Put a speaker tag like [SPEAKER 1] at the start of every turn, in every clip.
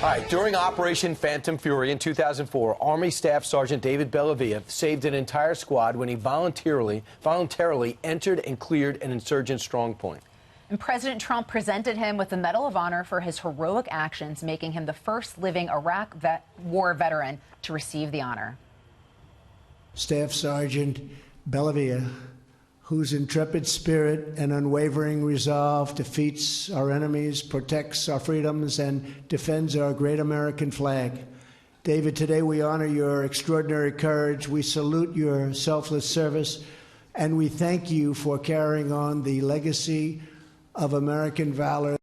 [SPEAKER 1] All right, during Operation Phantom Fury in 2004, Army Staff Sergeant David Bellavia saved an entire squad when he voluntarily entered and cleared an insurgent strongpoint.
[SPEAKER 2] And President Trump presented him with the Medal of Honor for his heroic actions, making him the first living Iraq war veteran to receive the honor.
[SPEAKER 3] Staff Sergeant Bellavia, whose intrepid spirit and unwavering resolve defeats our enemies, protects our freedoms, and defends our great American flag. David, today we honor your extraordinary courage. We salute your selfless service, and we thank you for carrying on the legacy of American valor.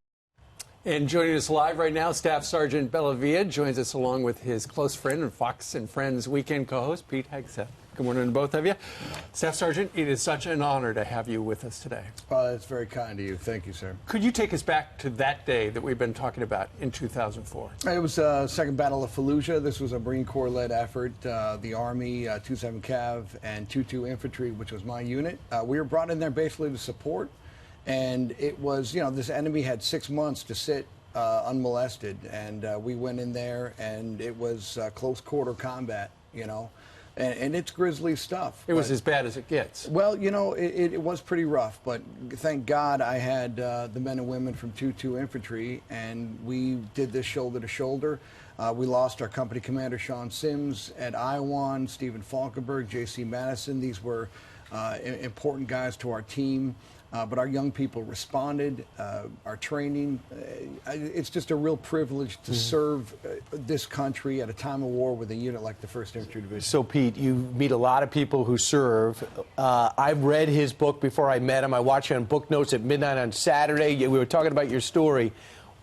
[SPEAKER 4] And joining us live right now, Staff Sergeant Bellavia joins us along with his close friend and Fox and Friends weekend co-host, Pete Hegseth. Good morning to both of you. Staff Sergeant, it is such an honor to have you with us today.
[SPEAKER 5] That's very kind of you. Thank you, sir.
[SPEAKER 4] Could you take us back to that day that we've been talking about in 2004?
[SPEAKER 5] It was Second Battle of Fallujah. This was a Marine Corps-led effort. The Army, 27 Cav, and 22 Infantry, which was my unit. We were brought in there basically to support. And it was, you know, this enemy had 6 months to sit unmolested. And we went in there, and it was close quarter combat, you know. And it's grisly stuff.
[SPEAKER 4] It was as bad as it gets.
[SPEAKER 5] Well, you know, it was pretty rough, but thank God I had the men and women from 22 Infantry, and we did this shoulder to shoulder. We lost our company commander, Sean Sims, Ed Iwan, Stephen Falkenberg, J.C. Madison. These were important guys to our team. But our young people responded, our training. It's just a real privilege to serve this country at a time of war with a unit like the 1st Infantry Division.
[SPEAKER 1] So, Pete, you meet a lot of people who serve. I've read his book before I met him. I watched it on Book Notes at midnight on Saturday. We were talking about your story.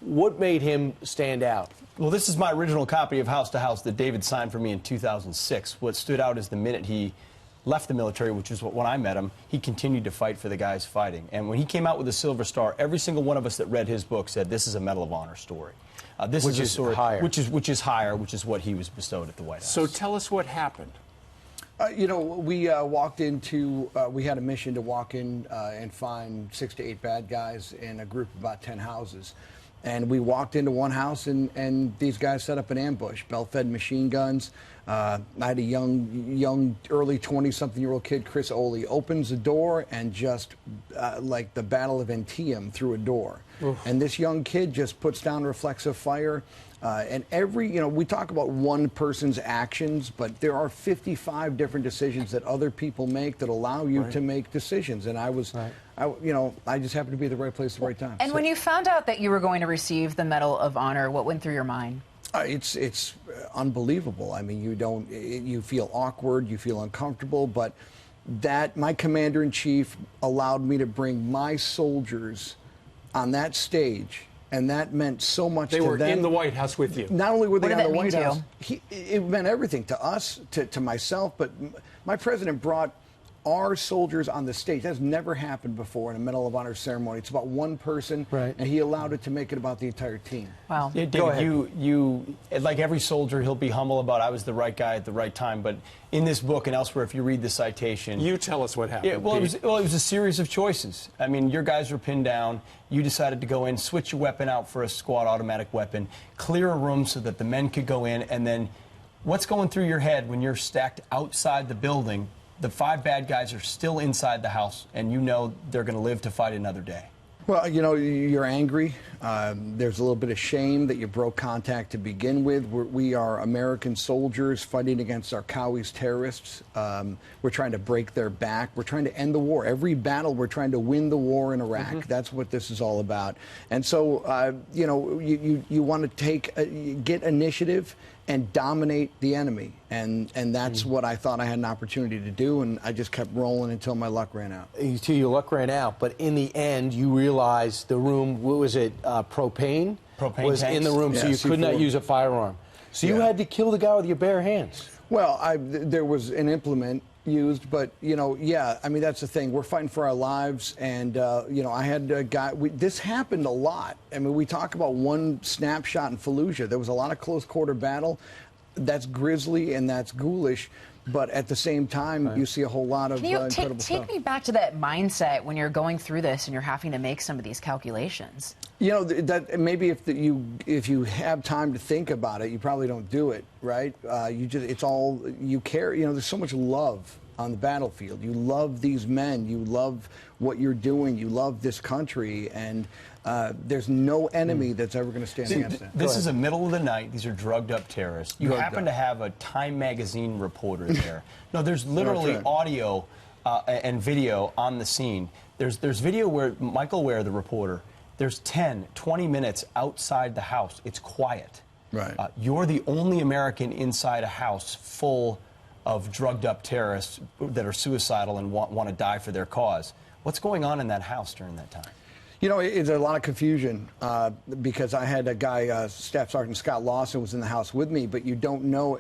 [SPEAKER 1] What made him stand out?
[SPEAKER 6] Well, this is my original copy of House to House that David signed for me in 2006. What stood out is the minute he left the military, which is when I met him, he continued to fight for the guys fighting. And when he came out with the Silver Star, every single one of us that read his book said this is a Medal of Honor story. This is a story
[SPEAKER 1] higher.
[SPEAKER 6] which is higher, which is what he was bestowed at the White House.
[SPEAKER 4] So tell us what happened.
[SPEAKER 5] You know, we walked into, we had a mission to walk in and find 6 to 8 bad guys in a group of about 10 houses. And we walked into one house, and these guys set up an ambush, belt-fed machine guns. I had a young, early 20-something-year-old kid, Chris Oley, opens the door and just, like the Battle of Antietam, through a door. Oof. And this young kid just puts down reflexive fire. And you know, we talk about one person's actions, but there are 55 different decisions that other people make that allow you to make decisions. And you know, I just happened to be at the right place at the right time.
[SPEAKER 2] And when you found out that you were going to receive the Medal of Honor, what went through your mind?
[SPEAKER 5] It's unbelievable. I mean, you feel awkward, you feel uncomfortable, but my commander-in-chief allowed me to bring my soldiers on that stage. And that meant so much to them.
[SPEAKER 4] They were in the White House with you.
[SPEAKER 5] Not only were they in the White House, it meant everything to us, to myself, but my president brought our soldiers on the stage. That's never happened before in a Medal of Honor ceremony. It's about one person, and he allowed it to make it about the entire team.
[SPEAKER 2] Wow.
[SPEAKER 6] Yeah, David, you, like every soldier, he'll be humble about I was the right guy at the right time. But in this book and elsewhere, if you read the citation,
[SPEAKER 4] you tell us what happened.
[SPEAKER 6] Yeah, well, it was a series of choices. I mean, your guys were pinned down. You decided to go in, switch your weapon out for a squad automatic weapon, clear a room so that the men could go in, and then what's going through your head when you're stacked outside the building? The 5 bad guys are still inside the house, and you know they're going to live to fight another day.
[SPEAKER 5] Well, you know, you're angry. There's a little bit of shame that you broke contact to begin with. We are American soldiers fighting against our Cowie's terrorists. We're trying to break their back. We're trying to end the war. Every battle, we're trying to win the war in Iraq. That's what this is all about. And so, you know, you want to get initiative and dominate the enemy. And that's what I thought I had an opportunity to do, and I just kept rolling until my luck ran out.
[SPEAKER 1] Until your luck ran out, but in the end, you realized the room, what was it, propane?
[SPEAKER 6] Propane
[SPEAKER 1] was
[SPEAKER 6] tanks?
[SPEAKER 1] In the room,
[SPEAKER 5] Yeah,
[SPEAKER 1] so you could not use a firearm. So you had to kill the guy with your bare hands.
[SPEAKER 5] Well, there was an implement used, but, you know, yeah, I mean, that's the thing. We're fighting for our lives, and, you know, I had a guy, this happened a lot. I mean, we talk about one snapshot in Fallujah. There was a lot of close quarter battle. That's grisly and that's ghoulish. But at the same time, you see a whole lot of
[SPEAKER 2] Can you
[SPEAKER 5] incredible
[SPEAKER 2] take
[SPEAKER 5] stuff.
[SPEAKER 2] me back to that mindset when you're going through this and you're having to make some of these calculations?
[SPEAKER 5] You know, that maybe if you have time to think about it, you probably don't do it, right? It's all you care. You know, there's so much love on the battlefield. You love these men. You love what you're doing. You love this country, and there's no enemy that's ever going to stand against that.
[SPEAKER 6] This is the middle of the night. These are drugged up terrorists. You happen to have a Time magazine reporter there. No, there's literally
[SPEAKER 5] right.
[SPEAKER 6] audio and video on the scene. There's video where Michael Ware, the reporter, there's 10, 20 minutes outside the house. It's quiet.
[SPEAKER 5] Right.
[SPEAKER 6] You're the only American inside a house full of drugged up terrorists that are suicidal and want to die for their cause. What's going on in that house during that time?
[SPEAKER 5] You know, it's a lot of confusion because I had a guy, Staff Sergeant Scott Lawson, was in the house with me, but you don't know,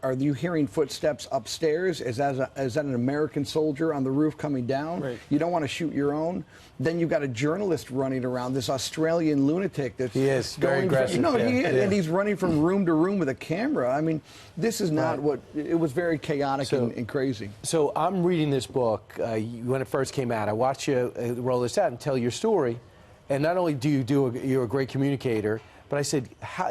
[SPEAKER 5] are you hearing footsteps upstairs? Is that an American soldier on the roof coming down?
[SPEAKER 1] Right.
[SPEAKER 5] You don't want to shoot your own. Then you've got a journalist running around, this Australian lunatic that's
[SPEAKER 1] He is very
[SPEAKER 5] going
[SPEAKER 1] aggressive.
[SPEAKER 5] No,
[SPEAKER 1] Yeah.
[SPEAKER 5] he is,
[SPEAKER 1] Yeah.
[SPEAKER 5] and he's running from room to room with a camera. I mean, this is not what, it was very chaotic and crazy.
[SPEAKER 1] So I'm reading this book when it first came out. I watched you roll this out and tell your story. And not only you're a great communicator, but I said,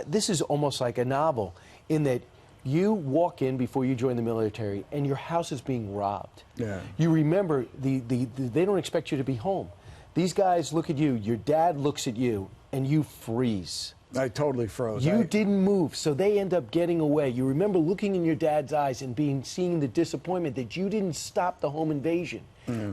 [SPEAKER 1] this is almost like a novel in that you walk in before you join the military and your house is being robbed.
[SPEAKER 5] Yeah.
[SPEAKER 1] You remember, they don't expect you to be home. These guys look at you, your dad looks at you, and you freeze.
[SPEAKER 5] I totally froze.
[SPEAKER 1] You didn't move, so they end up getting away. You remember looking in your dad's eyes and seeing the disappointment that you didn't stop the home invasion.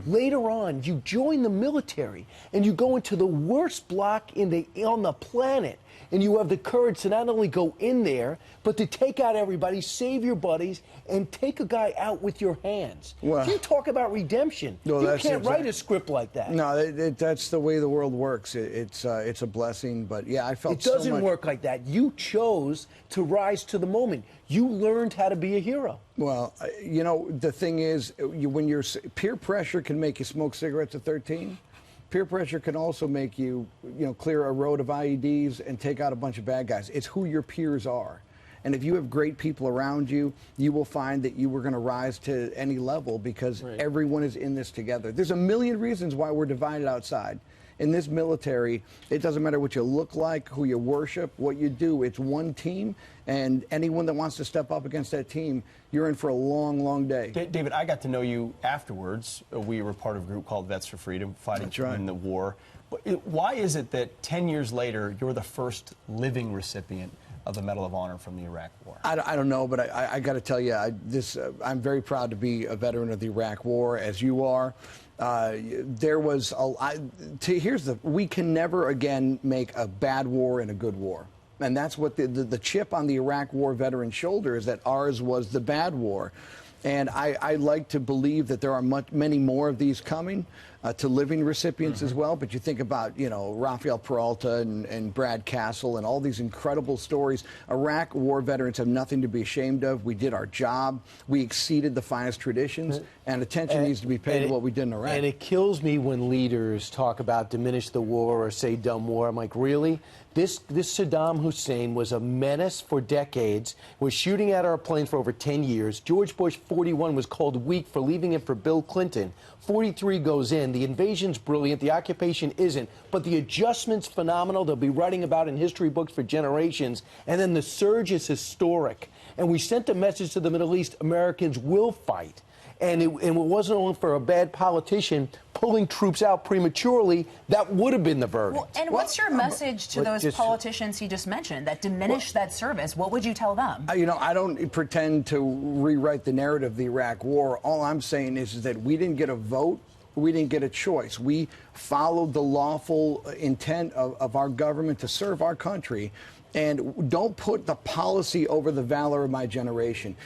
[SPEAKER 1] Later on, you join the military and you go into the worst block on the planet, and you have the courage to not only go in there, but to take out everybody, save your buddies, and take a guy out with your hands.
[SPEAKER 5] Well,
[SPEAKER 1] you talk about redemption.
[SPEAKER 5] No,
[SPEAKER 1] you
[SPEAKER 5] that's
[SPEAKER 1] can't write a script like that.
[SPEAKER 5] No, that's the way the world works. It's a blessing, but yeah, I felt
[SPEAKER 1] It doesn't
[SPEAKER 5] so much.
[SPEAKER 1] work like that. You chose to rise to the moment. You learned how to be a hero.
[SPEAKER 5] Well, you know, the thing is, when peer pressure can make you smoke cigarettes at 13. Peer pressure can also make you, clear a road of IEDs and take out a bunch of bad guys. It's who your peers are. And if you have great people around you, you will find that you were going to rise to any level because everyone is in this together. There's a million reasons why we're divided outside. In this military, it doesn't matter what you look like, who you worship, what you do. It's one team, and anyone that wants to step up against that team, you're in for a long, long day.
[SPEAKER 6] David, I got to know you afterwards. We were part of a group called Vets for Freedom, fighting in the war. But why is it that 10 years later, you're the first living recipient of the Medal of Honor from the Iraq War?
[SPEAKER 5] I don't know, but I got to tell you, I'm very proud to be a veteran of the Iraq War, as you are. There was we can never again make a bad war and a good war. And that's what the chip on the Iraq War veteran's shoulder is, that ours was the bad war. And I like to believe that there are many more of these coming to living recipients as well. But you think about, Rafael Peralta and Brad Castle and all these incredible stories. Iraq war veterans have nothing to be ashamed of. We did our job. We exceeded the finest traditions. And attention needs to be paid to what we did in Iraq.
[SPEAKER 1] And it kills me when leaders talk about diminish the war or say dumb war. I'm like, really? This Saddam Hussein was a menace for decades, was shooting at our planes for over 10 years. George Bush, 41, was called weak for leaving it for Bill Clinton. 43 goes in. The invasion's brilliant. The occupation isn't. But the adjustment's phenomenal. They'll be writing about in history books for generations. And then the surge is historic. And we sent a message to the Middle East, Americans will fight. And it wasn't only for a bad politician pulling troops out prematurely. That would have been the verdict.
[SPEAKER 2] Well, and what's your message to those politicians he just mentioned that diminish that service? What would you tell them?
[SPEAKER 5] I don't pretend to rewrite the narrative of the Iraq War. All I'm saying is that we didn't get a vote. We didn't get a choice. We followed the lawful intent of our government to serve our country. And don't put the policy over the valor of my generation.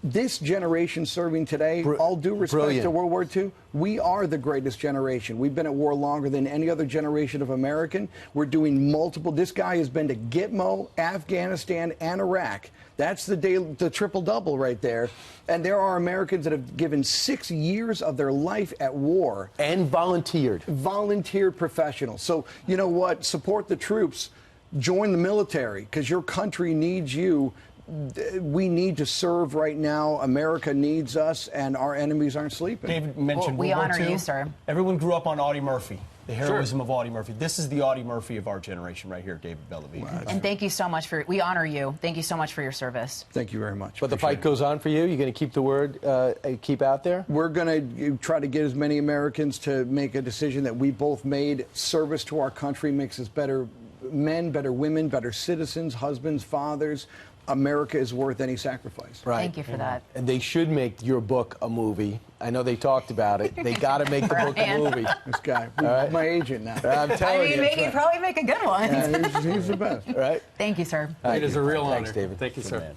[SPEAKER 5] This generation serving today, all due respect to World War II, we are the greatest generation. We've been at war longer than any other generation of American. We're doing multiple. This guy has been to Gitmo, Afghanistan, and Iraq. That's the triple-double right there. And there are Americans that have given 6 years of their life at war.
[SPEAKER 1] And volunteered.
[SPEAKER 5] Volunteered professionals. So, you know what? Support the troops. Join the military, because your country needs you we need to serve right now. America needs us, and our enemies aren't sleeping.
[SPEAKER 6] David mentioned
[SPEAKER 2] We
[SPEAKER 6] World War
[SPEAKER 2] honor
[SPEAKER 6] II.
[SPEAKER 2] you, sir.
[SPEAKER 6] Everyone grew up on Audie Murphy, the heroism of Audie Murphy. This is the Audie Murphy of our generation right here, David Bellavia.
[SPEAKER 2] And thank you so much we honor you. Thank you so much for your service.
[SPEAKER 5] Thank you very much.
[SPEAKER 1] But the
[SPEAKER 5] Appreciate
[SPEAKER 1] fight
[SPEAKER 5] it.
[SPEAKER 1] goes on for you. You're going to keep the word, keep out there?
[SPEAKER 5] We're going to try to get as many Americans to make a decision that we both made. Service to our country makes us better men, better women, better citizens, husbands, fathers. America is worth any sacrifice.
[SPEAKER 1] Right.
[SPEAKER 2] Thank you for that.
[SPEAKER 1] And they should make your book a movie. I know they talked about it. They got to make the book a
[SPEAKER 2] Brian.
[SPEAKER 1] movie.
[SPEAKER 5] This guy,
[SPEAKER 1] right.
[SPEAKER 5] my agent now.
[SPEAKER 1] I'm
[SPEAKER 2] I
[SPEAKER 1] telling
[SPEAKER 2] mean,
[SPEAKER 1] you.
[SPEAKER 2] probably make a good one.
[SPEAKER 5] Yeah, he's the best.
[SPEAKER 1] Right?
[SPEAKER 2] Thank you, sir.
[SPEAKER 4] It is a real honor.
[SPEAKER 1] Thanks, David.
[SPEAKER 4] Thank you, sir.
[SPEAKER 6] man.